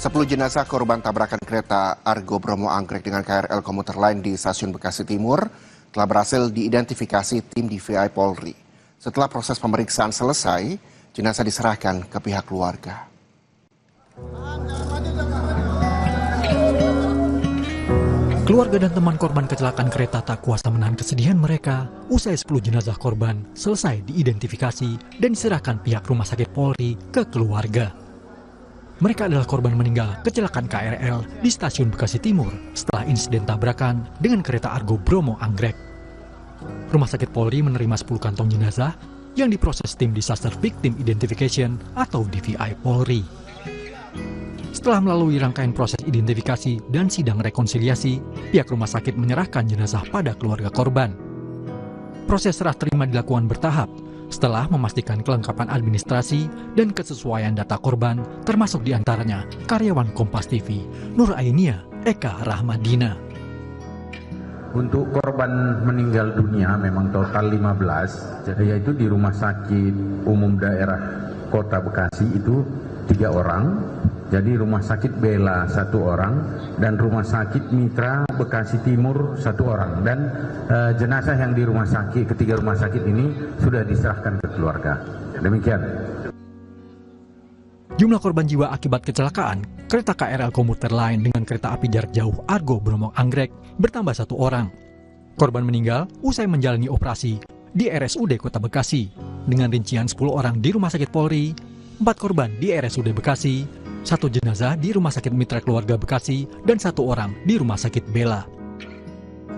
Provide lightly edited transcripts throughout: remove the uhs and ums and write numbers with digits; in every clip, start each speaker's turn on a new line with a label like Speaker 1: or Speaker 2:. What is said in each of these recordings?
Speaker 1: 10 jenazah korban tabrakan kereta Argo Bromo Anggrek dengan KRL komuter lain di Stasiun Bekasi Timur telah berhasil diidentifikasi tim DVI Polri. Setelah proses pemeriksaan selesai, jenazah diserahkan ke pihak keluarga.
Speaker 2: Keluarga dan teman korban kecelakaan kereta tak kuasa menahan kesedihan mereka usai 10 jenazah korban selesai diidentifikasi dan diserahkan pihak rumah sakit Polri ke keluarga. Mereka adalah korban meninggal kecelakaan KRL di Stasiun Bekasi Timur setelah insiden tabrakan dengan kereta Argo Bromo Anggrek. Rumah sakit Polri menerima 10 kantong jenazah yang diproses tim Disaster Victim Identification atau DVI Polri. Setelah melalui rangkaian proses identifikasi dan sidang rekonsiliasi, pihak rumah sakit menyerahkan jenazah pada keluarga korban. Proses serah terima dilakukan bertahap setelah memastikan kelengkapan administrasi dan kesesuaian data korban, termasuk diantaranya karyawan Kompas TV, Nur Ainia Eka Rahmadina.
Speaker 3: Untuk korban meninggal dunia memang total 15, yaitu di Rumah Sakit Umum Daerah Kota Bekasi itu 3 orang, jadi Rumah Sakit Bela 1 orang, dan Rumah Sakit Mitra Bekasi Timur 1 orang. Dan jenazah yang di ketiga rumah sakit ini sudah diserahkan ke keluarga. Demikian.
Speaker 2: Jumlah korban jiwa akibat kecelakaan kereta KRL komuter lain dengan kereta api jarak jauh Argo Bromo Anggrek bertambah 1 orang. Korban meninggal usai menjalani operasi di RSUD Kota Bekasi dengan rincian 10 orang di Rumah Sakit Polri, 4 korban di RSUD Bekasi, 1 jenazah di Rumah Sakit Mitra Keluarga Bekasi, dan 1 orang di Rumah Sakit Bela.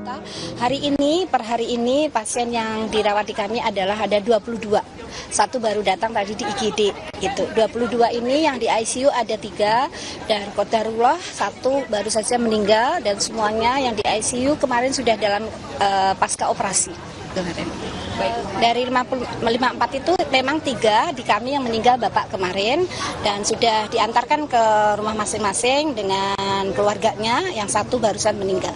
Speaker 4: Per hari ini pasien yang dirawat di kami adalah ada 22. 1 baru datang tadi di IGD gitu. 22 ini yang di ICU ada 3 dan qadarullah 1 baru saja meninggal, dan semuanya yang di ICU kemarin sudah dalam pasca operasi. Dari 54 itu memang 3 di kami yang meninggal Bapak kemarin dan sudah diantarkan ke rumah masing-masing dengan keluarganya, yang 1 barusan meninggal.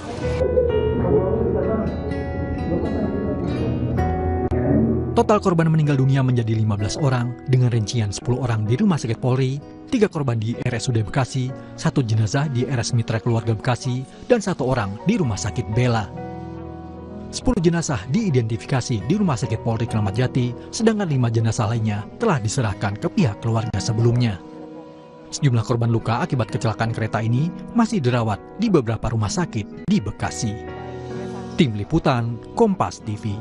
Speaker 2: Total korban meninggal dunia menjadi 15 orang dengan rincian 10 orang di Rumah Sakit Polri, 3 korban di RSUD Bekasi, 1 jenazah di RS Mitra Keluarga Bekasi, dan 1 orang di Rumah Sakit Bela. 10 jenazah diidentifikasi di Rumah Sakit Polri Kramat Jati, sedangkan 5 jenazah lainnya telah diserahkan ke pihak keluarga sebelumnya. Sejumlah korban luka akibat kecelakaan kereta ini masih dirawat di beberapa rumah sakit di Bekasi. Tim Liputan Kompas TV.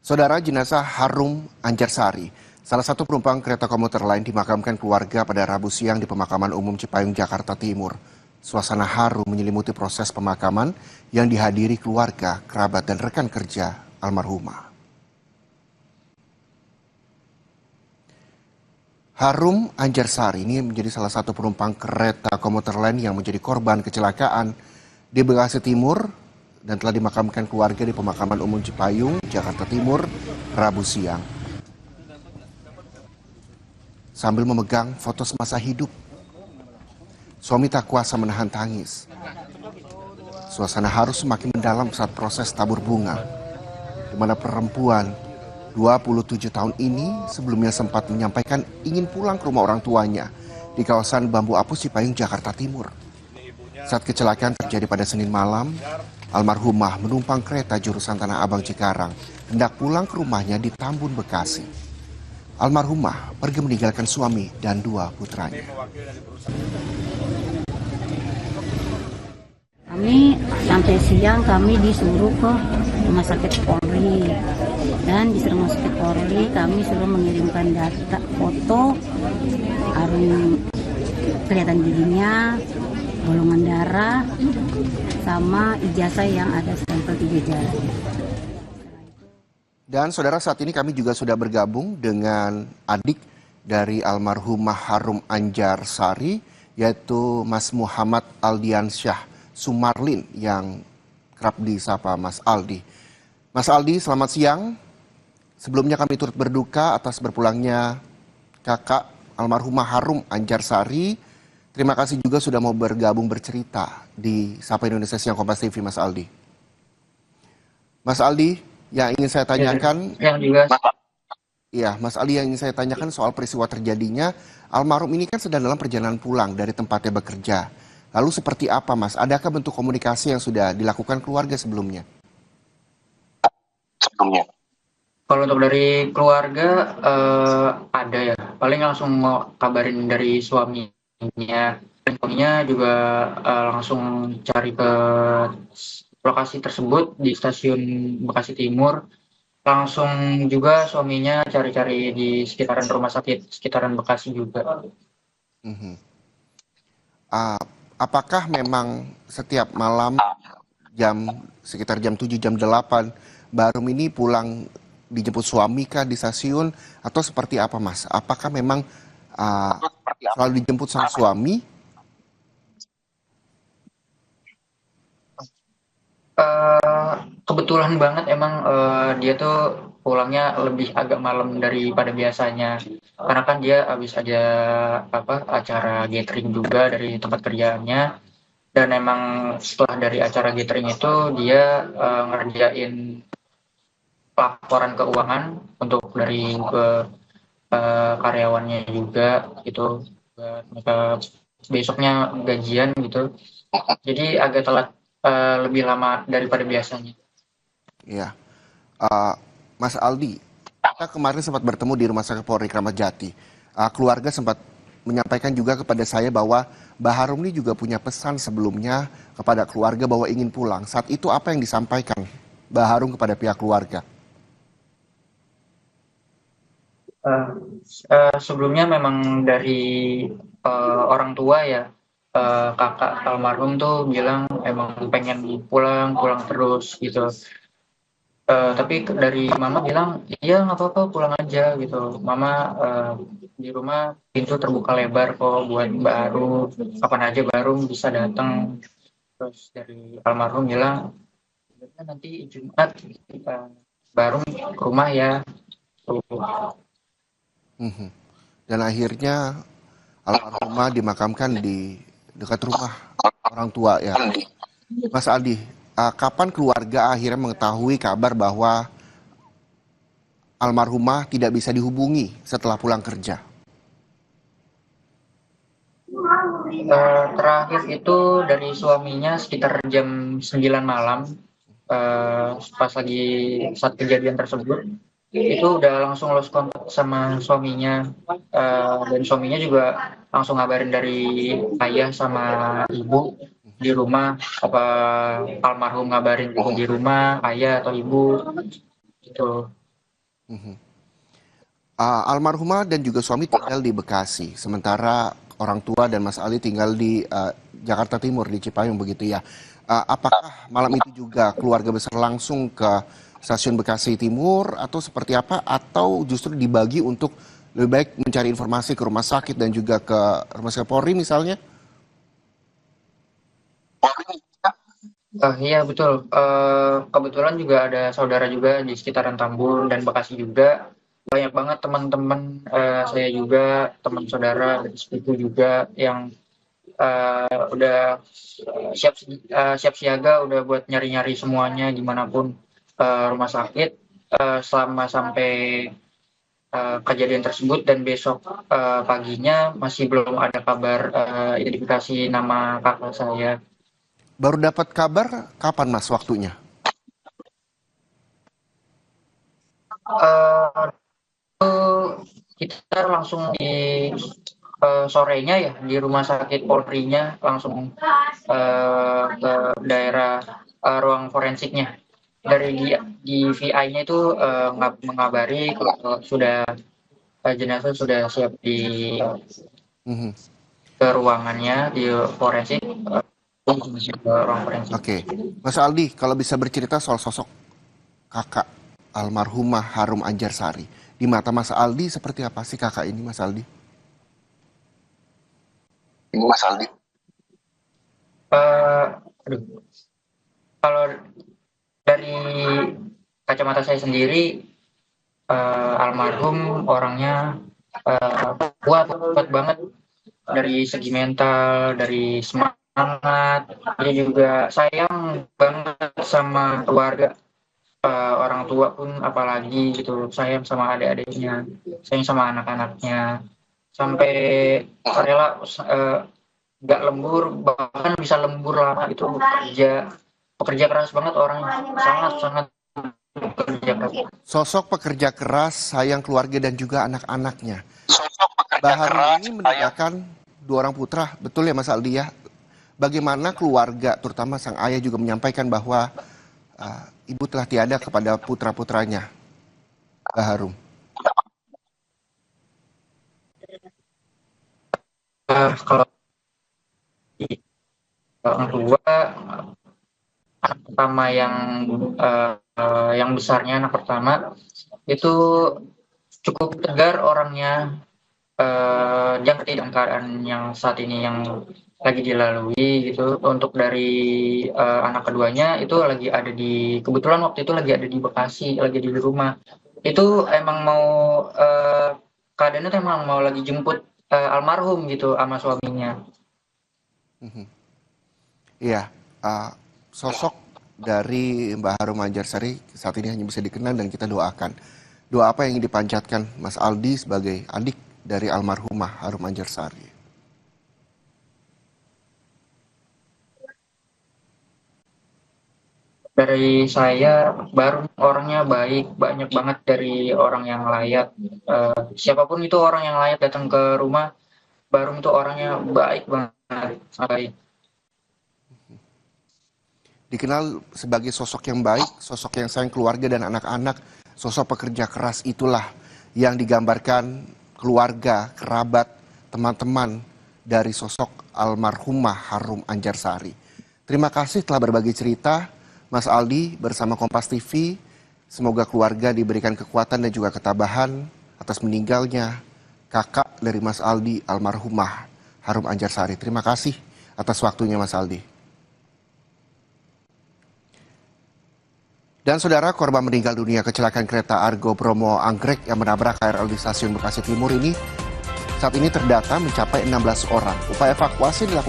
Speaker 1: Saudara, jenazah Harum Anjarsari, salah satu penumpang kereta komuter lain, dimakamkan keluarga pada Rabu siang di Pemakaman Umum Cipayung, Jakarta Timur. Suasana haru menyelimuti proses pemakaman yang dihadiri keluarga, kerabat, dan rekan kerja almarhumah. Harum Anjarsari ini menjadi salah satu penumpang kereta komuter lain yang menjadi korban kecelakaan di Bekasi Timur dan telah dimakamkan keluarga di Pemakaman Umum Cipayung, Jakarta Timur, Rabu siang. Sambil memegang foto semasa hidup, suami tak kuasa menahan tangis. Suasana haru semakin mendalam saat proses tabur bunga, di mana perempuan 27 tahun ini sebelumnya sempat menyampaikan ingin pulang ke rumah orang tuanya di kawasan Bambu Apus Cipayung, Jakarta Timur. Saat kecelakaan terjadi pada Senin malam, almarhumah menumpang kereta jurusan Tanah Abang Cikarang hendak pulang ke rumahnya di Tambun, Bekasi. Almarhumah pergi meninggalkan suami dan 2 putranya.
Speaker 5: Kami sampai siang kami disuruh ke Rumah Sakit Polri, dan di Rumah Sakit Polri kami suruh mengirimkan data foto, Harum kelihatan giginya, golongan darah, sama ijazah yang ada stempel 3 jari.
Speaker 1: Dan saudara, saat ini kami juga sudah bergabung dengan adik dari almarhumah Harum Anjarsari, yaitu Mas Muhammad Aldiansyah Sumarlin yang kerap disapa Mas Aldi. Mas Aldi, selamat siang. Sebelumnya kami turut berduka atas berpulangnya kakak almarhumah Harum Anjarsari. Terima kasih juga sudah mau bergabung bercerita di Sapa Indonesia Siang Kompas TV, Mas Aldi. Mas Aldi, yang ingin saya tanyakan, Iya, Mas Ali, yang ingin saya tanyakan soal peristiwa terjadinya, almarhum ini kan sedang dalam perjalanan pulang dari tempatnya bekerja. Lalu seperti apa, Mas? Adakah bentuk komunikasi yang sudah dilakukan keluarga sebelumnya?
Speaker 6: Kalau untuk dari keluarga ada ya, paling langsung mau kabarin dari suaminya. Dan suaminya juga langsung cari ke lokasi tersebut di stasiun Bekasi Timur. Langsung juga suaminya cari-cari di sekitaran rumah sakit, sekitaran Bekasi juga.
Speaker 1: Mhm. Ah, apakah memang setiap malam sekitar jam 7, jam 8, Barum ini pulang dijemput suami kah di stasiun atau seperti apa, Mas? Apakah memang selalu dijemput sama suami?
Speaker 6: Kebetulan banget emang dia tuh pulangnya lebih agak malam daripada biasanya. Karena kan dia habis aja acara gathering juga dari tempat kerjaannya. Dan emang setelah dari acara gathering itu dia ngerjain laporan keuangan untuk dari ke karyawannya juga gitu. Buat mereka besoknya gajian gitu. Jadi agak telat lebih lama daripada biasanya.
Speaker 1: Ya, Ah, Mas Aldi, kita kemarin sempat bertemu di Rumah Sakit Polri Kramat Jati. Keluarga sempat menyampaikan juga kepada saya bahwa Baharum ini juga punya pesan sebelumnya kepada keluarga bahwa ingin pulang. Saat itu apa yang disampaikan Baharum kepada pihak keluarga?
Speaker 6: Eh, Sebelumnya memang dari orang tua ya, kakak almarhum tuh bilang emang pengen pulang pulang terus gitu. Tapi dari mama bilang iya nggak apa-apa pulang aja gitu. Mama di rumah pintu terbuka lebar kok buat baru kapan aja baru bisa datang. Terus dari almarhum bilang nanti Jumat baru ke rumah ya. Tuh.
Speaker 1: Mhm. Dan akhirnya almarhumah dimakamkan di dekat rumah orang tua ya. Mas Aldi, kapan keluarga akhirnya mengetahui kabar bahwa almarhumah tidak bisa dihubungi setelah pulang kerja?
Speaker 6: Terakhir itu dari suaminya sekitar jam 9 malam, pas lagi saat kejadian tersebut, itu udah langsung lost kontak sama suaminya, dan suaminya juga langsung ngabarin dari ayah sama ibu di rumah, apa almarhum ngabarin juga di rumah, ayah atau ibu, gitu.
Speaker 1: Mhm. Almarhumah dan juga suami tinggal di Bekasi, sementara orang tua dan Mas Ali tinggal di Jakarta Timur, di Cipayung begitu ya. Apakah malam itu juga keluarga besar langsung ke stasiun Bekasi Timur atau seperti apa? Atau justru dibagi untuk lebih baik mencari informasi ke rumah sakit dan juga ke rumah sakit Polri misalnya?
Speaker 6: Iya betul, kebetulan juga ada saudara juga di sekitaran Tambun dan Bekasi juga. Banyak banget teman-teman saya juga, teman saudara dan sepupu juga yang udah siap siaga, udah buat nyari-nyari semuanya gimana pun rumah sakit selama sampai kejadian tersebut dan besok paginya masih belum ada kabar identifikasi nama kakak saya.
Speaker 1: Baru dapat kabar kapan Mas waktunya?
Speaker 6: Eh, Kita langsung di sorenya ya di rumah sakit Polri-nya langsung ke daerah ruang forensiknya. Dari di VI-nya itu mengabari kalau sudah jenazah sudah siap di
Speaker 1: Mhm.
Speaker 6: ke ruangannya di forensik, ke ruang forensik.
Speaker 1: Oke, Mas Aldi, kalau bisa bercerita soal sosok kakak almarhumah Harum Anjarsari, di mata Mas Aldi seperti apa sih kakak ini, Mas Aldi?
Speaker 6: Eh, aduh, kalau dari kacamata saya sendiri, almarhum orangnya kuat banget dari segi mental, dari semangat. Dia juga sayang banget sama keluarga. orang tua pun apalagi gitu, sayang sama adik-adiknya, sayang sama anak-anaknya, sampai rela nggak lembur, bahkan bisa lembur lama itu pekerja keras banget orangnya, sangat pekerja keras.
Speaker 1: Sosok pekerja keras, sayang keluarga dan juga anak-anaknya. Mbak Harum ini meninggalkan 2 orang putra, betul ya Mas Aldi ya? Bagaimana keluarga, terutama sang ayah juga menyampaikan bahwa ibu telah tiada kepada putra-putranya, Mbak Harum?
Speaker 6: Kalau orang tua, anak pertama yang besarnya, anak pertama itu cukup tegar orangnya, dia ngerti dengan keadaan yang saat ini yang lagi dilalui gitu. Untuk dari anak keduanya itu kebetulan waktu itu lagi ada di Bekasi, lagi di rumah. Itu emang mau keadaannya tuh emang mau lagi jemput almarhum gitu sama suaminya.
Speaker 1: Iya, sosok dari Mbak Harum Anjarsari saat ini hanya bisa dikenal dan kita doakan. Doa apa yang ingin dipanjatkan Mas Aldi sebagai adik dari almarhumah Harum Anjarsari?
Speaker 6: Dari saya, baru orangnya baik, banyak banget dari orang yang layak. Siapapun itu orang yang layak datang ke rumah, Barum itu orangnya baik banget, baik.
Speaker 1: Dikenal sebagai sosok yang baik, sosok yang sayang keluarga dan anak-anak, sosok pekerja keras itulah yang digambarkan keluarga, kerabat, teman-teman dari sosok almarhumah Harum Anjarsari. Terima kasih telah berbagi cerita, Mas Aldi bersama Kompas TV. Semoga keluarga diberikan kekuatan dan juga ketabahan atas meninggalnya kakak dari Mas Aldi, almarhumah Harum Anjarsari. Terima kasih atas waktunya Mas Aldi. Dan saudara, korban meninggal dunia kecelakaan kereta Argo Bromo Anggrek yang menabrak KRL di stasiun Bekasi Timur ini saat ini terdata mencapai 16 orang. Upaya evakuasi dilakukan